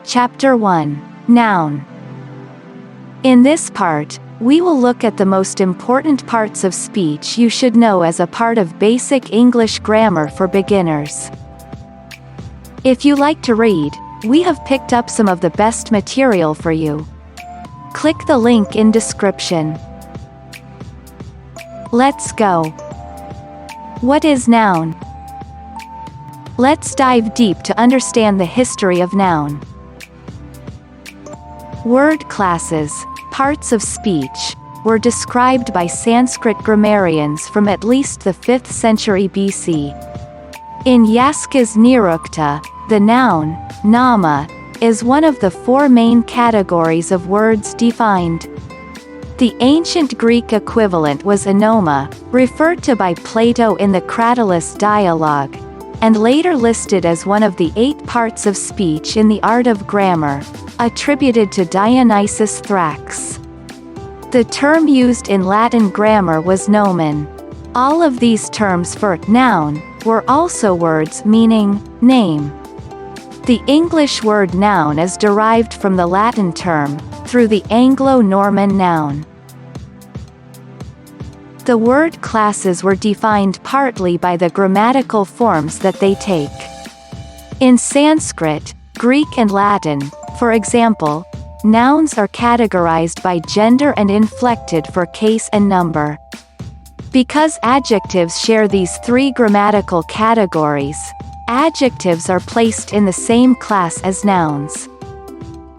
Chapter 1. Noun. In this part, we will look at the most important parts of speech you should know as a part of basic English grammar for beginners. If you like to read, we have picked up some of the best material for you. Click the link in description. Let's go. What is noun? Let's dive deep to understand the history of noun. Word classes, parts of speech, were described by Sanskrit grammarians from at least the 5th century BC. In Yaska's Nirukta, the noun, nama, is one of the 4 main categories of words defined. The ancient Greek equivalent was onoma, referred to by Plato in the Cratylus dialogue, and later listed as one of the 8 parts of speech in the art of grammar, attributed to Dionysius Thrax. The term used in Latin grammar was nomen. All of these terms for noun were also words meaning name. The English word noun is derived from the Latin term, through the Anglo-Norman noun. The word classes were defined partly by the grammatical forms that they take. In Sanskrit, Greek and Latin, for example, nouns are categorized by gender and inflected for case and number. Because adjectives share these 3 grammatical categories, adjectives are placed in the same class as nouns.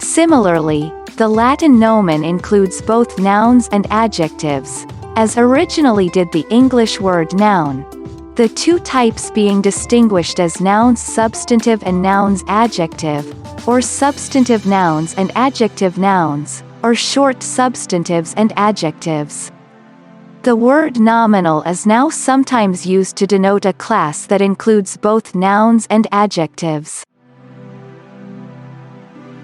Similarly, the Latin nomen includes both nouns and adjectives, as originally did the English word noun, the 2 types being distinguished as nouns substantive and nouns adjective, or substantive nouns and adjective nouns, or short substantives and adjectives. The word nominal is now sometimes used to denote a class that includes both nouns and adjectives.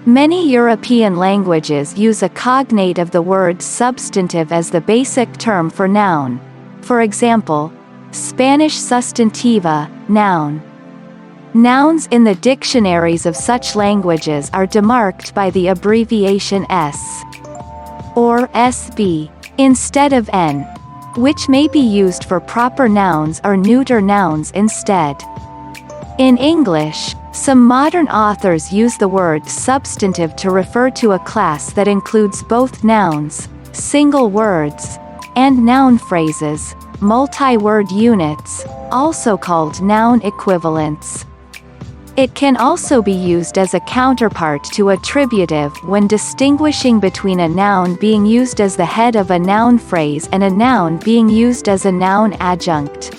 Many European languages use a cognate of the word substantive as the basic term for noun. For example, Spanish sustantiva, noun. Nouns in the dictionaries of such languages are demarked by the abbreviation S or SB instead of N, which may be used for proper nouns or neuter nouns instead. In English, some modern authors use the word substantive to refer to a class that includes both nouns, single words, and noun phrases, multi-word units, also called noun equivalents. It can also be used as a counterpart to attributive when distinguishing between a noun being used as the head of a noun phrase and a noun being used as a noun adjunct.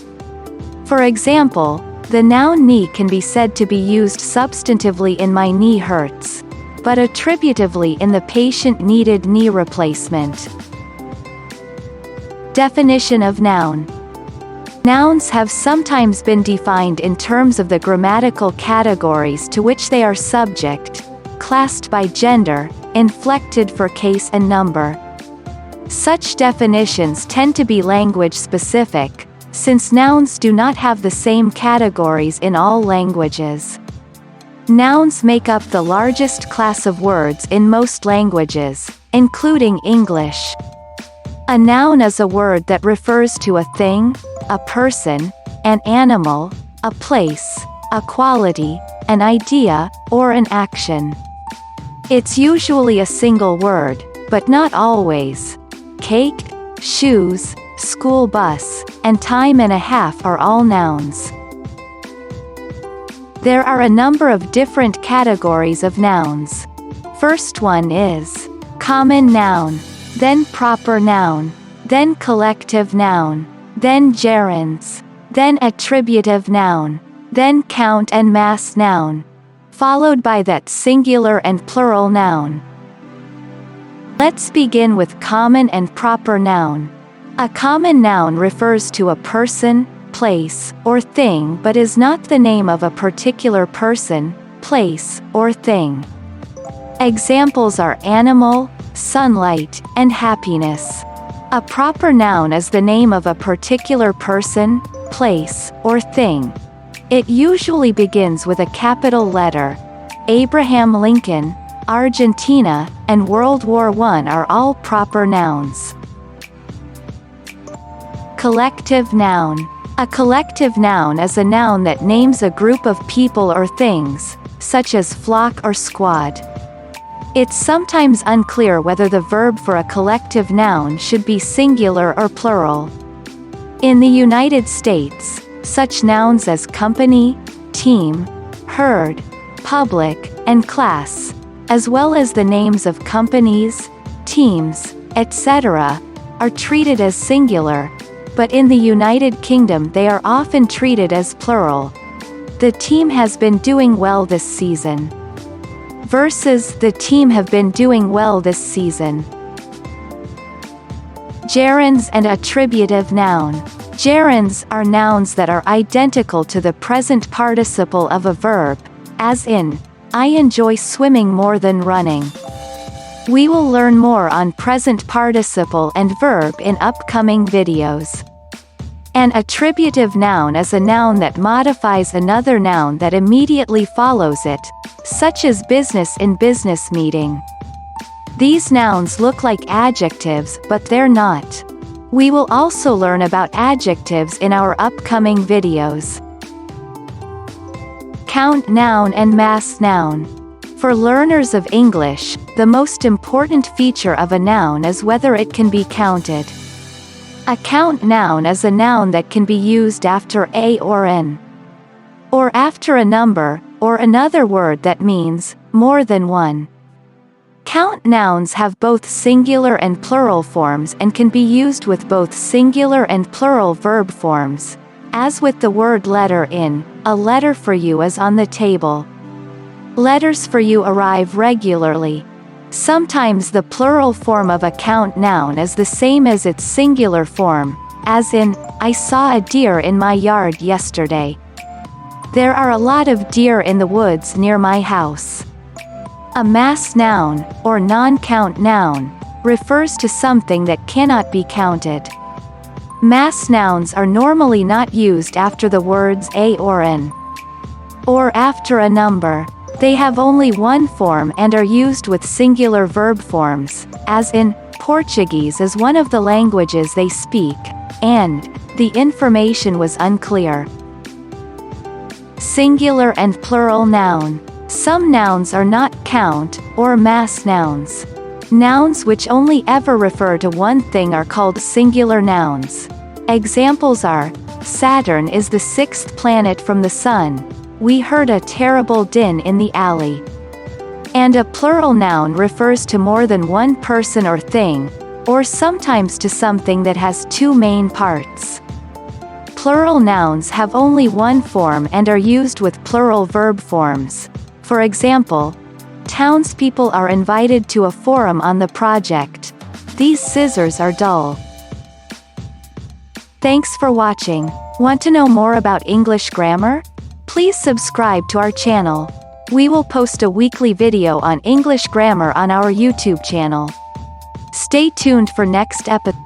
For example, the noun knee can be said to be used substantively in my knee hurts, but attributively in the patient needed knee replacement. Definition of noun. Nouns have sometimes been defined in terms of the grammatical categories to which they are subject, classed by gender, inflected for case and number. Such definitions tend to be language-specific, since nouns do not have the same categories in all languages. Nouns make up the largest class of words in most languages, including English. A noun is a word that refers to a thing, a person, an animal, a place, a quality, an idea, or an action. It's usually a single word, but not always. Cake, shoes, school bus, and time and a half are all nouns. There are a number of different categories of nouns. First one is common noun, then proper noun, then collective noun, then gerunds, then attributive noun, then count and mass noun, followed by that singular and plural noun. Let's begin with common and proper noun. A common noun refers to a person, place, or thing but is not the name of a particular person, place, or thing. Examples are animal, sunlight, and happiness. A proper noun is the name of a particular person, place, or thing. It usually begins with a capital letter. Abraham Lincoln, Argentina, and World War I are all proper nouns. Collective noun. A collective noun is a noun that names a group of people or things, such as flock or squad. It's sometimes unclear whether the verb for a collective noun should be singular or plural. In the United States, such nouns as company, team, herd, public, and class, as well as the names of companies, teams, etc., are treated as singular, but in the United Kingdom they are often treated as plural. The team has been doing well this season. Versus the team have been doing well this season. Gerunds and attributive noun. Gerunds are nouns that are identical to the present participle of a verb, as in, I enjoy swimming more than running. We will learn more on present participle and verb in upcoming videos. An attributive noun is a noun that modifies another noun that immediately follows it, such as business in business meeting. These nouns look like adjectives but they're not. We will also learn about adjectives in our upcoming videos. Count noun and mass noun. For learners of English, the most important feature of a noun is whether it can be counted. A count noun is a noun that can be used after a or an, or after a number, or another word that means more than one. Count nouns have both singular and plural forms and can be used with both singular and plural verb forms, as with the word letter in, a letter for you is on the table. Letters for you arrive regularly. Sometimes the plural form of a count noun is the same as its singular form, as in, I saw a deer in my yard yesterday. There are a lot of deer in the woods near my house. A mass noun, or non-count noun, refers to something that cannot be counted. Mass nouns are normally not used after the words a or an, or after a number. They have only one form and are used with singular verb forms, as in, Portuguese is one of the languages they speak, and, the information was unclear. Singular and plural noun. Some nouns are not count, or mass nouns. Nouns which only ever refer to one thing are called singular nouns. Examples are, Saturn is the sixth planet from the Sun. We heard a terrible din in the alley. And a plural noun refers to more than one person or thing, or sometimes to something that has two main parts. Plural nouns have only one form and are used with plural verb forms. For example, townspeople are invited to a forum on the project. These scissors are dull. Thanks for watching. Want to know more about English grammar? Please subscribe to our channel. We will post a weekly video on English grammar on our YouTube channel. Stay tuned for next episode.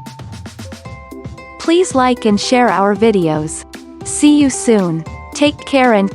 Please like and share our videos. See you soon. Take care and